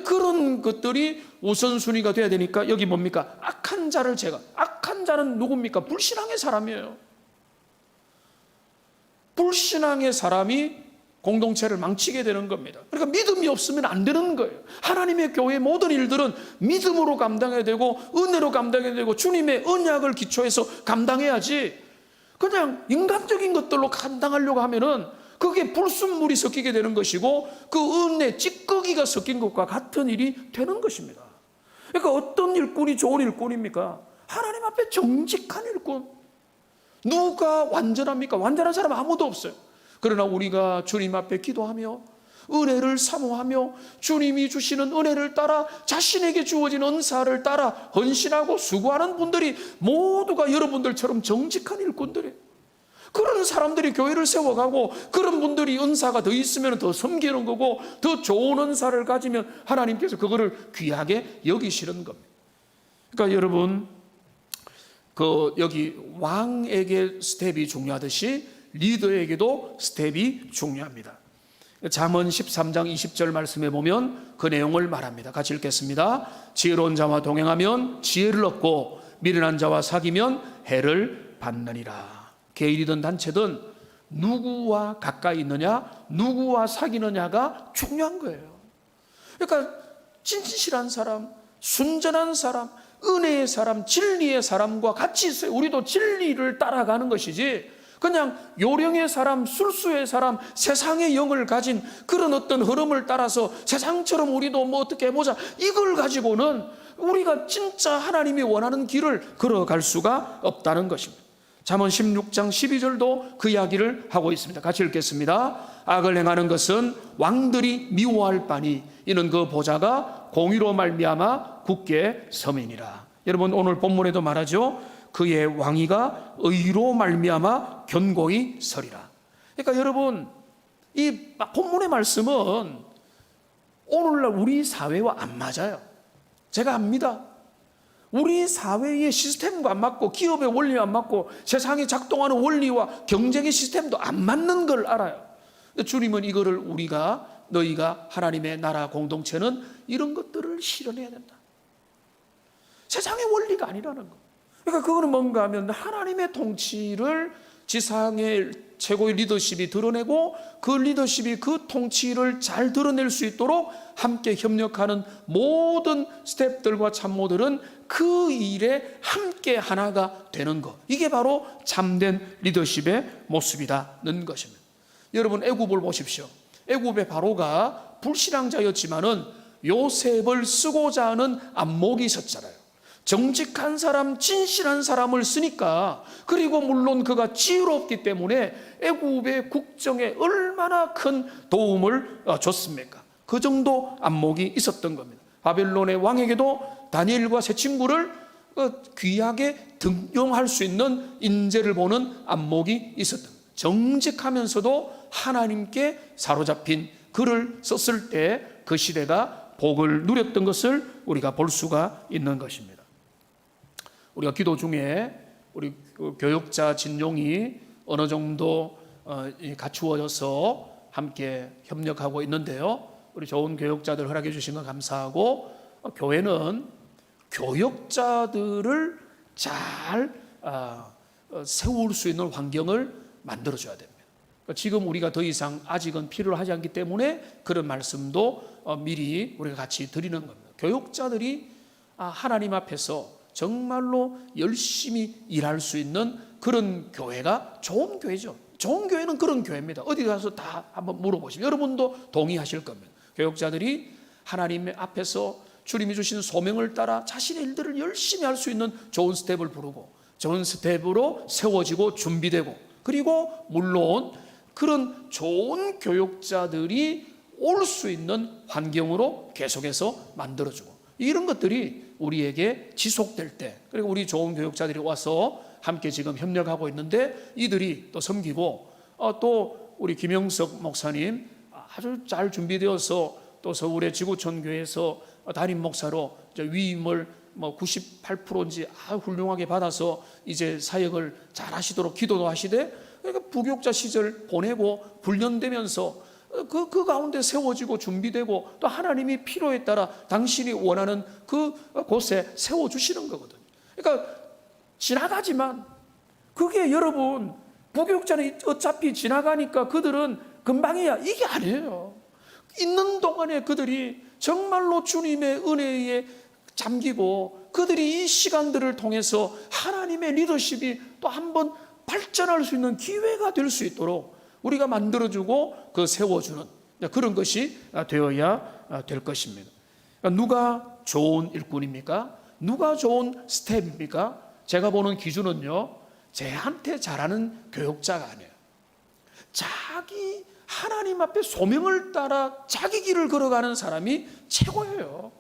그런 것들이 우선순위가 돼야 되니까 여기 뭡니까? 악한 자를 악한 자는 누굽니까? 불신앙의 사람이에요. 불신앙의 사람이 공동체를 망치게 되는 겁니다. 그러니까 믿음이 없으면 안 되는 거예요. 하나님의 교회의 모든 일들은 믿음으로 감당해야 되고 은혜로 감당해야 되고 주님의 언약을 기초해서 감당해야지, 그냥 인간적인 것들로 감당하려고 하면은 그게 불순물이 섞이게 되는 것이고 그 은혜 찌꺼기가 섞인 것과 같은 일이 되는 것입니다. 그러니까 어떤 일꾼이 좋은 일꾼입니까? 하나님 앞에 정직한 일꾼. 누가 완전합니까? 완전한 사람 아무도 없어요. 그러나 우리가 주님 앞에 기도하며 은혜를 사모하며 주님이 주시는 은혜를 따라 자신에게 주어진 은사를 따라 헌신하고 수고하는 분들이 모두가 여러분들처럼 정직한 일꾼들이에요. 그런 사람들이 교회를 세워가고 그런 분들이 은사가 더 있으면 더 섬기는 거고 더 좋은 은사를 가지면 하나님께서 그거를 귀하게 여기시는 겁니다. 그러니까 여러분, 여기 왕에게 스텝이 중요하듯이 리더에게도 스텝이 중요합니다. 잠언 13장 20절 말씀에 보면 그 내용을 말합니다. 같이 읽겠습니다. 지혜로운 자와 동행하면 지혜를 얻고 미련한 자와 사귀면 해를 받느니라. 개인이든 단체든 누구와 가까이 있느냐, 누구와 사귀느냐가 중요한 거예요. 그러니까 진실한 사람, 순전한 사람, 은혜의 사람, 진리의 사람과 같이 있어요. 우리도 진리를 따라가는 것이지 그냥 요령의 사람, 술수의 사람, 세상의 영을 가진 그런 어떤 흐름을 따라서 세상처럼 우리도 뭐 어떻게 해보자, 이걸 가지고는 우리가 진짜 하나님이 원하는 길을 걸어갈 수가 없다는 것입니다. 잠언 16장 12절도 그 이야기를 하고 있습니다. 같이 읽겠습니다. 악을 행하는 것은 왕들이 미워할 바니 이는 그 보좌가 공의로 말미암아 굳게 서민이라. 여러분, 오늘 본문에도 말하죠. 그의 왕위가 의로 말미암아 견고히 서리라. 그러니까 여러분, 이 본문의 말씀은 오늘날 우리 사회와 안 맞아요. 제가 압니다. 우리 사회의 시스템과 안 맞고 기업의 원리와 안 맞고 세상에 작동하는 원리와 경쟁의 시스템도 안 맞는 걸 알아요. 주님은 이거를 너희가 하나님의 나라 공동체는 이런 것들을 실현해야 된다. 세상의 원리가 아니라는 거. 그러니까 그거는 뭔가 하면 하나님의 통치를 지상의 최고의 리더십이 드러내고 그 리더십이 그 통치를 잘 드러낼 수 있도록 함께 협력하는 모든 스태프들과 참모들은 그 일에 함께 하나가 되는 것, 이게 바로 참된 리더십의 모습이라는 것입니다. 여러분, 애굽을 보십시오. 애굽의 바로가 불신앙자였지만은 요셉을 쓰고자 하는 안목이 있었잖아요. 정직한 사람, 진실한 사람을 쓰니까, 그리고 물론 그가 지혜롭기 때문에 애굽의 국정에 얼마나 큰 도움을 줬습니까? 그 정도 안목이 있었던 겁니다. 바벨론의 왕에게도 다니엘과 세 친구를 귀하게 등용할 수 있는 인재를 보는 안목이 있었던 겁니다. 정직하면서도 하나님께 사로잡힌 글을 썼을 때 그 시대가 복을 누렸던 것을 우리가 볼 수가 있는 것입니다. 우리가 기도 중에 우리 교육자 진용이 어느 정도 갖추어져서 함께 협력하고 있는데요. 우리 좋은 교육자들 허락해 주신 거 감사하고, 교회는 교육자들을 잘 세울 수 있는 환경을 만들어줘야 됩니다. 지금 우리가 더 이상 아직은 필요로 하지 않기 때문에 그런 말씀도 미리 우리가 같이 드리는 겁니다. 교육자들이 하나님 앞에서 정말로 열심히 일할 수 있는 그런 교회가 좋은 교회죠. 좋은 교회는 그런 교회입니다. 어디 가서 다 한번 물어보시면 여러분도 동의하실 겁니다. 교육자들이 하나님 앞에서 주님이 주신 소명을 따라 자신의 일들을 열심히 할 수 있는 좋은 스텝을 부르고 좋은 스텝으로 세워지고 준비되고, 그리고 물론 그런 좋은 교육자들이 올 수 있는 환경으로 계속해서 만들어주고, 이런 것들이 우리에게 지속될 때, 그리고 우리 좋은 교육자들이 와서 함께 지금 협력하고 있는데 이들이 또 섬기고, 또 우리 김영석 목사님 아주 잘 준비되어서 또 서울의 지구촌 교회에서 담임 목사로 위임을 98%인지 훌륭하게 받아서 이제 사역을 잘 하시도록 기도도 하시되, 그러니까 부교육자 시절 보내고 훈련되면서 그 가운데 세워지고 준비되고 또 하나님이 필요에 따라 당신이 원하는 그 곳에 세워주시는 거거든요. 그러니까 지나가지만 그게 여러분, 부교육자는 어차피 지나가니까 그들은 금방이야, 이게 아니에요. 있는 동안에 그들이 정말로 주님의 은혜에 잠기고 그들이 이 시간들을 통해서 하나님의 리더십이 또 한번 발전할 수 있는 기회가 될 수 있도록 우리가 만들어주고 세워주는 그런 것이 되어야 될 것입니다. 누가 좋은 일꾼입니까? 누가 좋은 스텝입니까? 제가 보는 기준은요, 쟤한테 잘하는 교육자가 아니에요. 자기 하나님 앞에 소명을 따라 자기 길을 걸어가는 사람이 최고예요.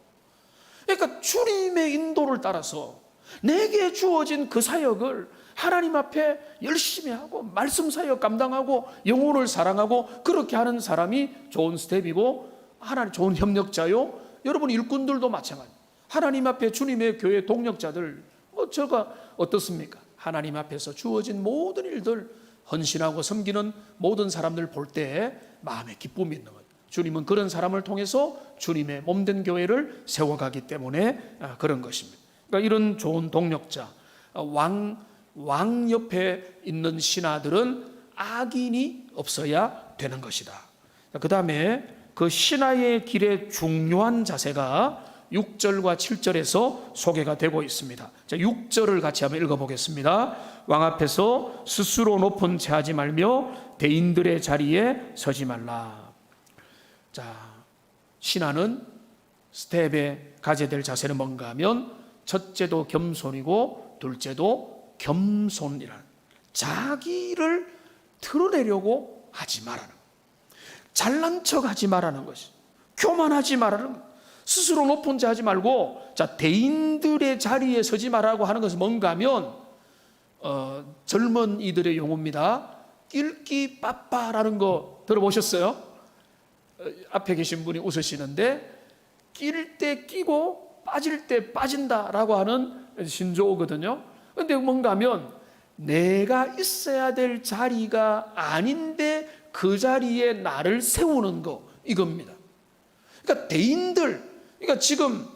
그러니까 주님의 인도를 따라서 내게 주어진 그 사역을 하나님 앞에 열심히 하고 말씀 사역 감당하고 영혼을 사랑하고 그렇게 하는 사람이 좋은 스텝이고 하나님 좋은 협력자요. 여러분 일꾼들도 마찬가지. 하나님 앞에 주님의 교회 동력자들 저가 어떻습니까? 하나님 앞에서 주어진 모든 일들 헌신하고 섬기는 모든 사람들 볼 때 마음에 기쁨이 있는 거예요. 주님은 그런 사람을 통해서 주님의 몸된 교회를 세워가기 때문에 그런 것입니다. 그러니까 이런 좋은 동력자, 왕 옆에 있는 신하들은 악인이 없어야 되는 것이다. 그 다음에 그 신하의 길의 중요한 자세가 6절과 7절에서 소개가 되고 있습니다. 자, 6절을 같이 한번 읽어보겠습니다. 왕 앞에서 스스로 높은 체하지 말며 대인들의 자리에 서지 말라. 자, 신하는 스텝에 가져야 될 자세는 뭔가 하면 첫째도 겸손이고 둘째도 겸손이라는, 자기를 드러내려고 하지 말라는, 잘난 척 하지 말라는 것이, 교만하지 말라는 것, 스스로 높은 자 하지 말고, 자, 대인들의 자리에 서지 말라고 하는 것은 뭔가 하면 젊은 이들의 용어입니다. 낄끼 빠빠라는 거 들어보셨어요? 앞에 계신 분이 웃으시는데, 낄 때 끼고 빠질 때 빠진다라고 하는 신조어거든요. 근데 뭔가 하면 내가 있어야 될 자리가 아닌데 그 자리에 나를 세우는 거, 이겁니다. 그러니까 대인들, 그러니까 지금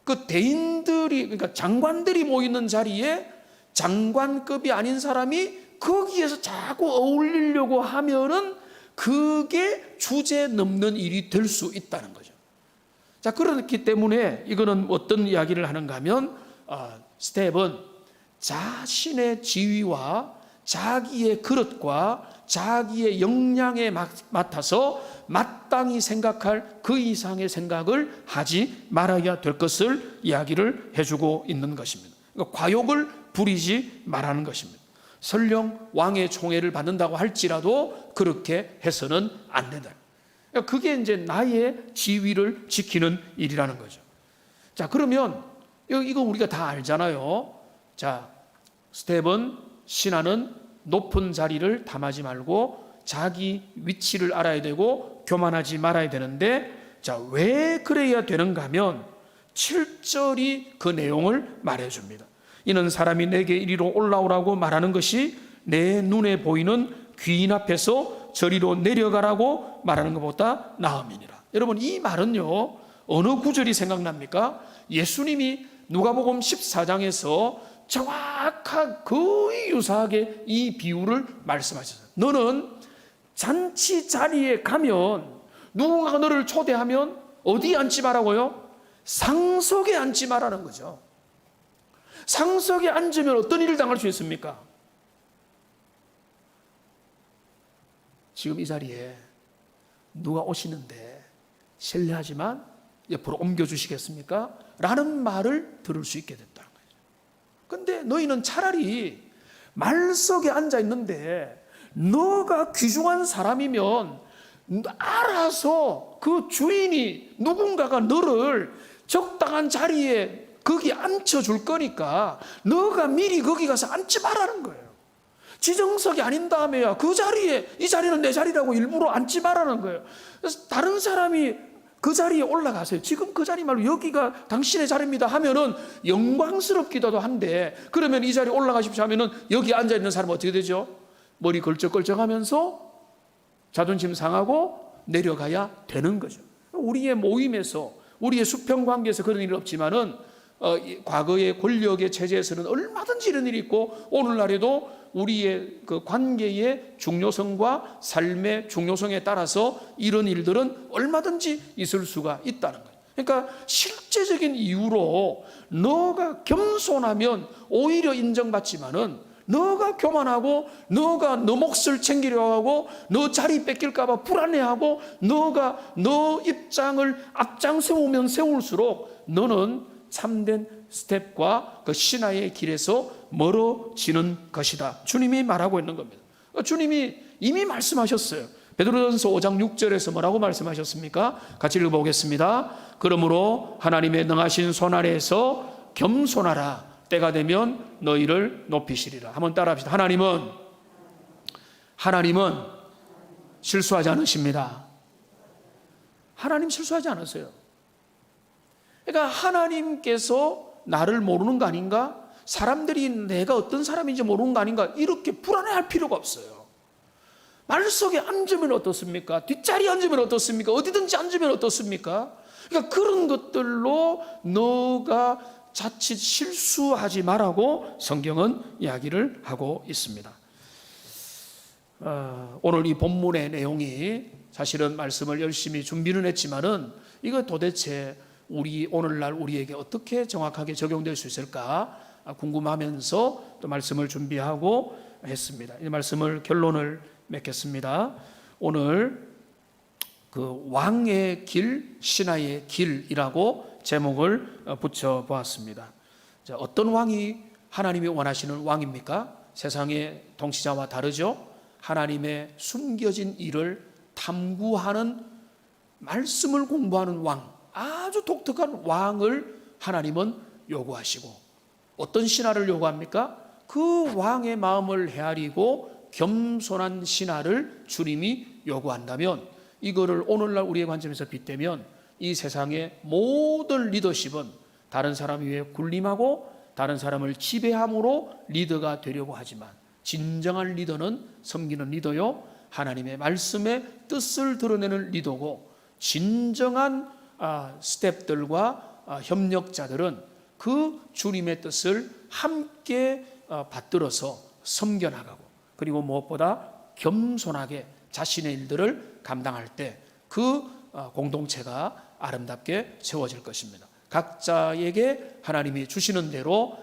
그 대인들이, 그러니까 장관들이 모이는 자리에 장관급이 아닌 사람이 거기에서 자꾸 어울리려고 하면은 그게 주제 넘는 일이 될 수 있다는 거죠. 자, 그렇기 때문에 이거는 어떤 이야기를 하는가 하면 스텝은 자신의 지위와 자기의 그릇과 자기의 역량에 맡아서 마땅히 생각할 그 이상의 생각을 하지 말아야 될 것을 이야기를 해주고 있는 것입니다. 그러니까 과욕을 부리지 말라는 것입니다. 설령 왕의 총애를 받는다고 할지라도 그렇게 해서는 안 된다. 그러니까 그게 이제 나의 지위를 지키는 일이라는 거죠. 자, 그러면 이거 우리가 다 알잖아요. 자, 스텝은, 신하는 높은 자리를 탐하지 말고 자기 위치를 알아야 되고 교만하지 말아야 되는데, 자, 왜 그래야 되는가 하면 7절이 그 내용을 말해줍니다. 이는 사람이 내게 이리로 올라오라고 말하는 것이 내 눈에 보이는 귀인 앞에서 저리로 내려가라고 말하는 것보다 나음이니라. 여러분, 이 말은요, 어느 구절이 생각납니까? 예수님이 누가복음 14장에서 정확한 거의 유사하게 이 비유를 말씀하셨어요. 너는 잔치 자리에 가면 누군가가 너를 초대하면 어디 앉지 말라고요? 상석에 앉지 말라는 거죠. 상석에 앉으면 어떤 일을 당할 수 있습니까? 지금 이 자리에 누가 오시는데 실례하지만 옆으로 옮겨주시겠습니까? 라는 말을 들을 수 있게 됐다는 거죠. 근데 너희는 차라리 말석에 앉아 있는데 너가 귀중한 사람이면 알아서 그 주인이 누군가가 너를 적당한 자리에 거기 앉혀줄 거니까 너가 미리 거기 가서 앉지 말라는 거예요. 지정석이 아닌 다음에야 그 자리에, 이 자리는 내 자리라고 일부러 앉지 말라는 거예요. 그래서 다른 사람이 그 자리에 올라가세요. 지금 그 자리 말고 여기가 당신의 자리입니다 하면은 영광스럽기도 한데, 그러면 이 자리에 올라가십시오 하면은 여기 앉아있는 사람은 어떻게 되죠? 머리 걸쩍걸쩍 하면서 자존심 상하고 내려가야 되는 거죠. 우리의 모임에서, 우리의 수평관계에서 그런 일은 없지만은 과거의 권력의 체제에서는 얼마든지 이런 일이 있고, 오늘날에도 우리의 그 관계의 중요성과 삶의 중요성에 따라서 이런 일들은 얼마든지 있을 수가 있다는 거예요. 그러니까 실제적인 이유로 너가 겸손하면 오히려 인정받지만은, 너가 교만하고 너가 너 몫을 챙기려고 하고 너 자리 뺏길까 봐 불안해하고 너가 너 입장을 앞장 세우면 세울수록 너는 참된 스텝과 그 신하의 길에서 멀어지는 것이다. 주님이 말하고 있는 겁니다. 주님이 이미 말씀하셨어요. 베드로전서 5장 6절에서 뭐라고 말씀하셨습니까? 같이 읽어보겠습니다. 그러므로 하나님의 능하신 손 아래에서 겸손하라. 때가 되면 너희를 높이시리라. 한번 따라합시다. 하나님은 실수하지 않으십니다. 하나님 실수하지 않으세요. 그러니까 하나님께서 나를 모르는 거 아닌가? 사람들이 내가 어떤 사람인지 모르는 거 아닌가? 이렇게 불안해할 필요가 없어요. 말 속에 앉으면 어떻습니까? 뒷자리에 앉으면 어떻습니까? 어디든지 앉으면 어떻습니까? 그러니까 그런 것들로 너가 자칫 실수하지 말라고 성경은 이야기를 하고 있습니다. 오늘 이 본문의 내용이 사실은 말씀을 열심히 준비는 했지만은 이거 도대체 오늘날 우리에게 어떻게 정확하게 적용될 수 있을까 궁금하면서 또 말씀을 준비하고 했습니다. 이 말씀을 결론을 맺겠습니다. 오늘 그 왕의 길, 신하의 길이라고 제목을 붙여보았습니다. 어떤 왕이 하나님이 원하시는 왕입니까? 세상의 통치자와 다르죠? 하나님의 숨겨진 일을 탐구하는, 말씀을 공부하는 왕, 아주 독특한 왕을 하나님은 요구하시고, 어떤 신하를 요구합니까? 그 왕의 마음을 헤아리고 겸손한 신하를 주님이 요구한다면, 이거를 오늘날 우리의 관점에서 빗대면 이 세상의 모든 리더십은 다른 사람 위에 군림하고 다른 사람을 지배함으로 리더가 되려고 하지만, 진정한 리더는 섬기는 리더요, 하나님의 말씀의 뜻을 드러내는 리더고, 진정한 스태프들과 협력자들은 그 주님의 뜻을 함께 받들어서 섬겨나가고, 그리고 무엇보다 겸손하게 자신의 일들을 감당할 때 그 공동체가 아름답게 세워질 것입니다. 각자에게 하나님이 주시는 대로